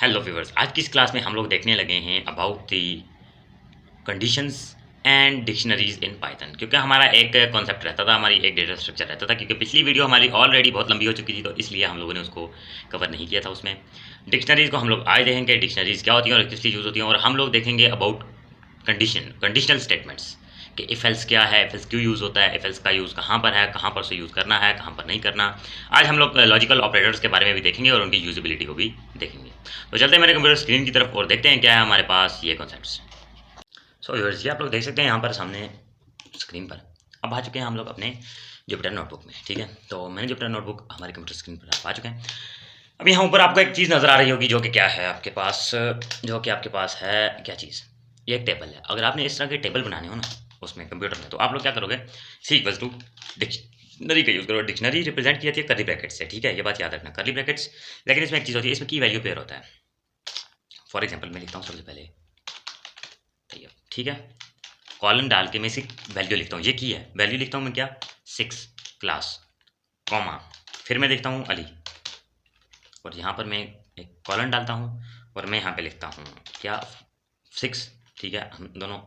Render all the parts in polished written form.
Hello viewers, आज की इस क्लास में हम लोग देखने लगे हैं about the conditions and dictionaries in Python. क्योंकि हमारा एक कॉन्सेप्ट रहता था, हमारी एक डेटा स्ट्रक्चर रहता था। क्योंकि पिछली वीडियो हमारी ऑलरेडी बहुत लंबी हो चुकी थी, तो इसलिए हम लोगों ने उसको कवर नहीं किया था। उसमें डिक्शनरीज को हम लोग आज देखेंगे, डिक्शनरीज क्या होती हैं और किस लिए यूज़ होती हैं। और हम लोग देखेंगे अबाउट कंडीशनल स्टेटमेंट्स कि इफ एल्स क्या है, इफ एल्स क्यों यूज़ होता है, इफ एल्स का यूज़ कहाँ पर है, कहाँ पर से यूज़ करना है, कहाँ पर नहीं करना। आज हम लोग लॉजिकल ऑपरेटर्स के बारे में भी देखेंगे और उनकी यूजिबिलिटी को भी देखेंगे। तो चलते हैं मेरे कंप्यूटर स्क्रीन की तरफ और देखते हैं क्या है हमारे पास ये कॉन्सेप्ट्स। सो व्यूअर्स, ये आप लोग देख सकते हैं यहाँ पर सामने स्क्रीन पर। अब आ चुके हैं हम लोग अपने जुपिटर नोटबुक में। ठीक है, तो मैंने जुपिटर नोटबुक हमारे कंप्यूटर स्क्रीन पर आ चुके हैं। अब यहाँ ऊपर आपको एक चीज़ नज़र आ रही होगी जो कि क्या है आपके पास, जो कि आपके पास है क्या चीज़, ये एक टेबल है। अगर आपने इस तरह के टेबल बनाने हो ना उसमें कंप्यूटर में, तो आप लोग क्या करोगे, सी इक्वल्स टू डिक्शनरी का यूज़ करो। डिक्शनरी रिप्रेजेंट की जाती है कर्ली ब्रैकेट से। ठीक है, ये बात याद रखना, कर्ली ब्रैकेट्स। लेकिन इसमें एक चीज़ होती है, इसमें की वैल्यू पेयर होता है। फॉर एग्जाम्पल मैं लिखता हूँ सबसे पहले तैयब। ठीक है, कॉलन डाल के मैं इसी वैल्यू लिखता हूँ, ये की है, वैल्यू लिखता हूँ मैं क्या, 6 क्लास कॉमा, फिर मैं लिखता हूँ अली, और यहाँ पर मैं एक कॉलन डालता हूँ और मैं यहाँ पे लिखता हूँ क्या, 6। ठीक है, हम दोनों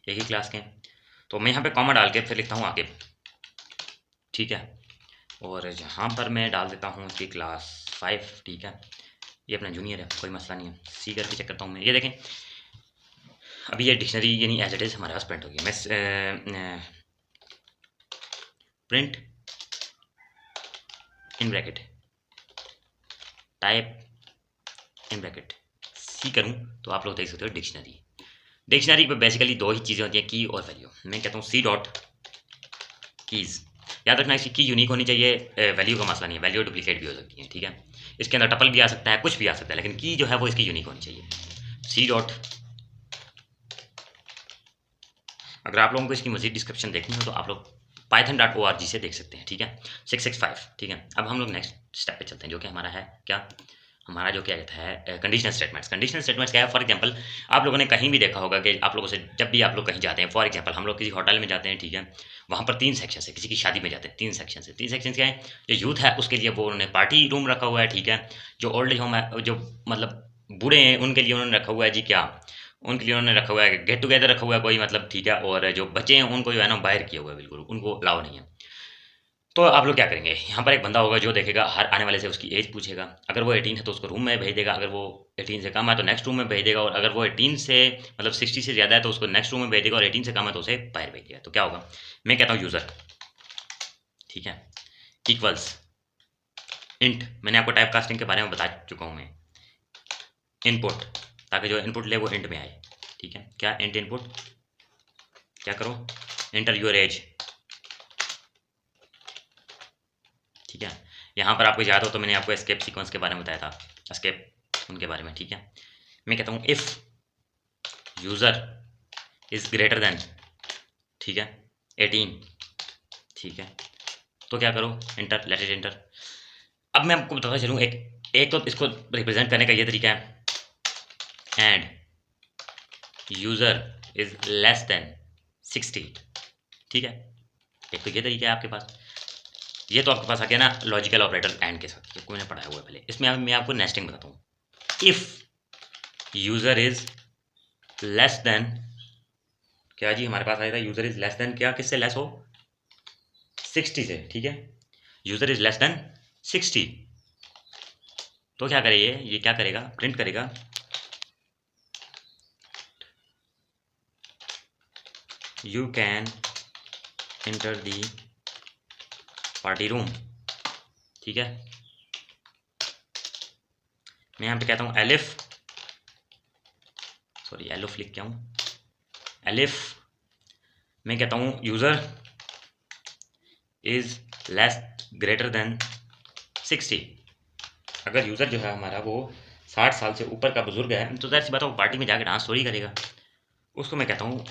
एक ही क्लास के हैं, तो मैं यहाँ पे कॉमा डाल के फिर लिखता हूँ आगे। ठीक है, और यहाँ पर मैं डाल देता हूँ इसकी क्लास 5। ठीक है, ये अपना जूनियर है, कोई मसला नहीं है। सी करके चेक करता हूँ मैं, ये देखें अभी ये डिक्शनरी यानी एज इट इज़ हमारे पास प्रिंट होगी। मैं print in bracket type in bracket C करूँ तो आप लोग देख सकते हो डिक्शनरी। डिक्शनरी पे बेसिकली दो ही चीज़ें होती हैं, की और वैल्यू। मैं कहता हूँ सी डॉट कीज़। याद रखना इसकी की यूनिक होनी चाहिए, वैल्यू का मसला नहीं है, वैल्यू डुप्लीकेट भी हो सकती है। ठीक है, इसके अंदर टपल भी आ सकता है, कुछ भी आ सकता है, लेकिन की जो है वो इसकी यूनिक होनी चाहिए। सी डॉट, अगर आप लोगों को इसकी मजीद डिस्क्रिप्शन देखनी हो तो आप लोग python.org से देख सकते हैं। ठीक है, 665। ठीक है, अब हम लोग नेक्स्ट स्टेप पे चलते हैं, जो कि हमारा है क्या, हमारा जो क्या कहता है कंडीशनल स्टेटमेंट्स। कंडीशनल स्टेटमेंट्स क्या है, फॉर एग्जांपल आप लोगों ने कहीं भी देखा होगा कि आप लोगों से जब भी आप लोग कहीं जाते हैं, फॉर एग्जांपल हम लोग किसी होटल में जाते हैं, ठीक है, वहाँ पर 3 सेक्शन है, किसी की शादी में जाते हैं 3 सेक्शन है। 3 सेक्शन क्या है, जो यूथ है उसके लिए वो उन्होंने पार्टी रूम रखा हुआ है। ठीक है, जो ओल्ड एज होम है, जो मतलब बूढ़े हैं, उनके लिए उन्होंने रखा हुआ है जी क्या, उनके लिए उन्होंने रखा हुआ है गेट टुगेदर रखा हुआ है कोई, मतलब ठीक है। और जो बच्चे हैं उनको जो है ना बाहर किया हुआ है, बिल्कुल उनको अलाउ नहीं है। तो आप लोग क्या करेंगे, यहाँ पर एक बंदा होगा जो देखेगा, हर आने वाले से उसकी एज पूछेगा। अगर वो 18 है तो उसको रूम में भेज देगा, अगर वो 18 से कम है तो नेक्स्ट रूम में भेज देगा, और अगर वो 18 से मतलब 60 से ज़्यादा है तो उसको नेक्स्ट रूम में भेज देगा, और 18 से कम है तो उसे बाहर भेज देगा। तो क्या होगा, मैं कहता हूँ यूज़र, ठीक है, इक्वल्स इंट, मैंने आपको टाइप कास्टिंग के बारे में बता चुका हूँ मैं, इनपुट, ताकि जो इनपुट ले वो इंट में आए। ठीक है, क्या इंट इनपुट, क्या करो, एंटर योर एज। ठीक है, यहाँ पर आपको याद हो तो मैंने आपको एस्केप सीक्वेंस के बारे में बताया था, एस्केप उनके बारे में। ठीक है, मैं कहता हूँ if user is greater than, ठीक है, 18। ठीक है, तो क्या करो, इंटर, लेट इट इंटर। अब मैं आपको बताता चलूँ, एक एक तो इसको रिप्रेजेंट करने का ये तरीका है, end user is less than 60। ठीक है, एक तो ये तरीका है आपके पास। ये तो आपके पास आ गया ना लॉजिकल ऑपरेटर एंड के साथ, कोई ने पढ़ाया हुआ है पहले। इसमें मैं आपको नेस्टिंग बताता हूँ, if user is less than, क्या जी हमारे पास आया था, यूज़र इज़ लेस देन क्या, किससे लेस हो, 60 से। ठीक है, यूज़र इज़ लेस देन 60, तो क्या करे, ये क्या करेगा, प्रिंट करेगा you can enter the party room. ठीक है, मैं यहाँ पे कहता हूँ एलिफ, सॉरी एलिफ लिख के आऊँ, एलिफ मैं कहता हूँ user is less greater than 60। अगर यूज़र जो है हमारा वो 60 साल से ऊपर का बुजुर्ग है, तो ज़ाहिर सी बात है वो पार्टी में जाकर डांस थोड़ी करेगा। उसको मैं कहता हूँ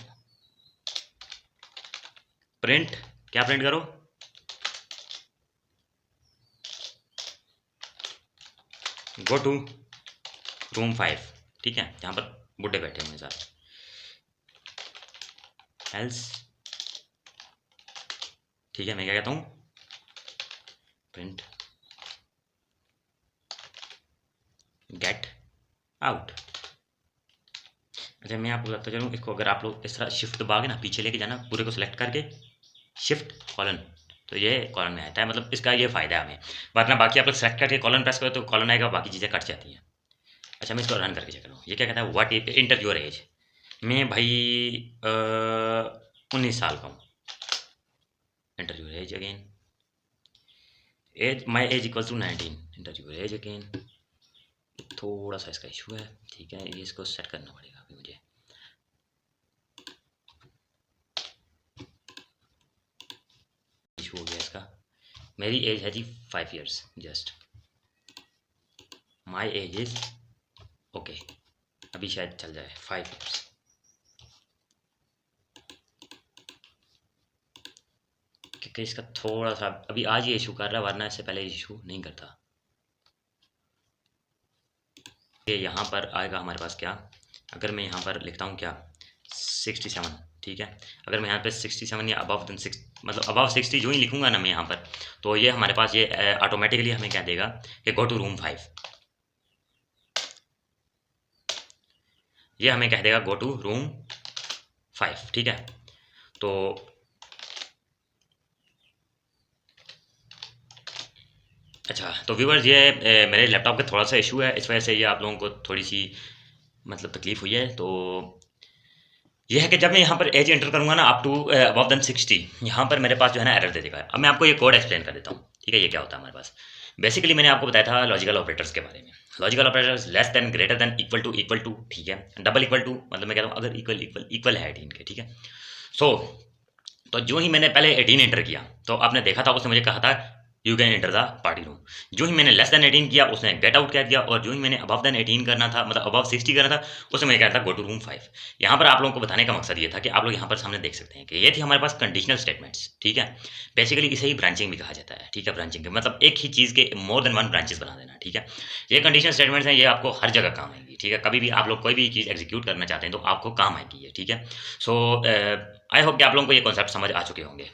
प्रिंट, क्या प्रिंट करो, गो टू रूम 5। ठीक है, जहाँ पर बुढ़े बैठे हुए साथ, एल्स, ठीक है, मैं क्या कहता हूँ प्रिंट गेट आउट। अच्छा मैं आपको बताता चलूँ, इसको अगर आप लोग इस तरह शिफ्ट दबाओगे ना, पीछे लेके जाना पूरे को सेलेक्ट करके, शिफ्ट कॉलन, तो ये कॉलन में आता है। मतलब इसका ये फ़ायदा है हमें। वरना बाकी आप लोग सेलेक्ट करके कॉलन प्रेस करो तो कॉलन आएगा, बाकी चीज़ें कट जाती हैं। अच्छा मैं इसको रन करके चेक करूँ, ये क्या कहता है, व्हाट इंटर योर एज। मैं भाई 19 साल का हूँ। Enter your age again, as my age equal to 19, enter your age again. थोड़ा सा इसका इशू है, ठीक है, ये इसको सेट करना पड़ेगा अभी मुझे। इशू हो गया इसका। मेरी एज है जी 5 years just, my age is okay, अभी शायद चल जाए 5 ईयर्स। क्योंकि इसका थोड़ा सा अभी आज ये इशू कर रहा है, वरना इससे पहले इशू नहीं करता। ये यहाँ पर आएगा हमारे पास क्या, अगर मैं यहाँ पर लिखता हूँ क्या 67, ठीक है, अगर मैं यहाँ पे 67 या अबव देन 6, मतलब अबव 60 जो ही लिखूंगा ना मैं यहाँ पर, तो ये हमारे पास ये ऑटोमेटिकली हमें क्या देगा कि गो टू रूम 5। ये हमें कह देगा गो टू रूम 5, ठीक है। तो अच्छा तो व्यूअर्स ये मेरे लैपटॉप का थोड़ा सा इशू है, इस वजह से ये आप लोगों को थोड़ी सी मतलब तकलीफ हुई है। तो ये है कि जब मैं यहाँ पर एज एंटर करूँगा ना अप टू अबव देन 60, यहाँ पर मेरे पास जो है ना एरर दे देगा। अब मैं आपको ये कोड एक्सप्लेन कर देता हूँ, ठीक है, ये क्या होता है हमारे पास। बेसिकली मैंने आपको बताया था लॉजिकल ऑपरेटर्स के बारे में। Logical operators less than, greater than, equal to, ठीक है, डबल इक्वल टू, मतलब मैं कहता हूँ अगर इक्वल है 18 के, ठीक है। सो तो जो ही मैंने पहले 18 एंटर किया तो आपने देखा था उसने मुझे कहा था you can enter the party room. जो ही मैंने लेस देन 18 किया उसने गेट आउट कह दिया, और जो ही मैंने अबव देन 18 करना था, मतलब अबव 60 करना था, उसने मुझे कहा था गो टू रूम 5। यहाँ पर आप लोगों को बताने का मकसद ये था कि आप लोग यहाँ पर सामने देख सकते हैं कि ये थी हमारे पास कंडीशनल स्टेटमेंट्स, ठीक है। बेसिकली इसे ही ब्रांचिंग भी कहा जाता है, ठीक है। ब्रांचिंग मतलब एक ही चीज़ के मोर देन वन ब्रांचेस बना देना, ठीक है। ये कंडीशनल स्टेटमेंट्स हैं, ये आपको हर जगह काम आएगी, ठीक है। कभी भी आप लोग कोई भी चीज़ एग्जीक्यूट करना चाहते हैं तो आपको काम आएगी ये, ठीक है। सो आई होप कि आप लोगों को ये कॉन्सेप्ट समझ आ चुके होंगे।